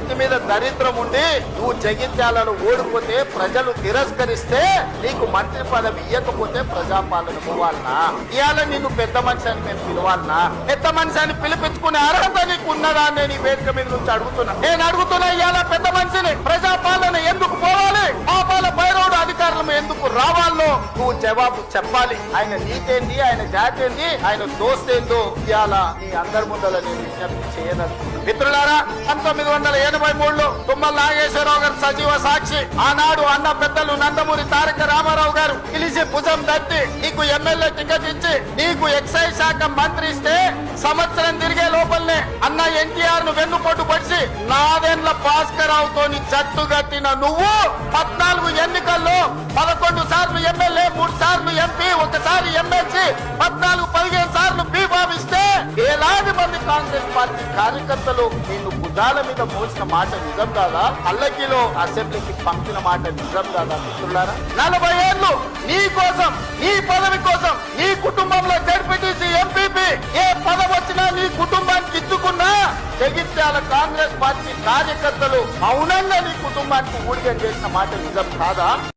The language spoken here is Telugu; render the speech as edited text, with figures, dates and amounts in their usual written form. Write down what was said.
నెత్తి మీద దరిద్రం ఉండి నువ్వు జగిత్యాలలో ఓడిపోతే ప్రజలు తిరస్కరిస్తే నీకు మంత్రి పదవి ఇవ్వకపోతే ప్రజాపాలన పోవాలనా? ఇవాళ నిన్ను పెద్ద మనిషి అని మేము పిలవాలనా? పెద్ద మనిషి అని పిలిపించుకునే అర్హత నీకు ఉన్నదా? నేను ఈ వేదిక మీద నుంచి అడుగుతున్నా. నేను అడుగుతున్నా, ఇవాళ పెద్ద మనిషిని ప్రజాపాలన ఎందుకు పోవాలి? పాపాల భైరవుడు అధికారులు ఎందుకు రావాలో నువ్వు జవాబు చెప్పాలి. ఆయన నీతేంది, ఆయన జాతేంది, ఆయన దోస్తేందో ఇవాళ నీ అందరి ముందర నేను విజ్ఞప్తి చేయదలుచుకున్నా. మిత్రులారా, 1983లో తుమ్మల నాగేశ్వరరావు గారు సజీవ సాక్షి. ఆనాడు అన్న పెద్దలు నందమూరి తారక రామారావు గారు పిలిచి భుజం తట్టి నీకు ఎమ్మెల్యే టికెట్ ఇచ్చి నీకు ఎక్సైజ్ శాఖ మంత్రి ఇస్తే సంవత్సరం తిరిగే లోపలనే అన్న ఎన్టీఆర్ ను వెన్నుపోటు పడిచి నాదెండ్ల భాస్కరరావుతో జట్టు కట్టిన నువ్వు 14 ఎన్నికల్లో 11 సార్లు ఎమ్మెల్యే, 3 సార్లు ఎంపీ, 1 సారి ఎమ్మెల్సీ, 14-15 సార్లు బీభావిస్తే వేలాది మంది కాంగ్రెస్ పార్టీ కార్యకర్తలు నిన్ను భుజాల మీద మోసిన మాట నిజం కాదా? అల్లకిలో అసెంబ్లీకి పంపిన మాట నిజం కాదా? మిత్రులారా, 40 ఏళ్ళు నీ కోసం, నీ పదవి కోసం, నీ కుటుంబంలో జడ్పీటీసీ, ఎంపీపీ ఏ పదవి వచ్చినా నీ కుటుంబానికి ఇచ్చుకున్నా జగిత్యాల కాంగ్రెస్ పార్టీ కార్యకర్తలు మౌనంగా నీ కుటుంబానికి ఊడిగం చేసిన మాట నిజం కాదా?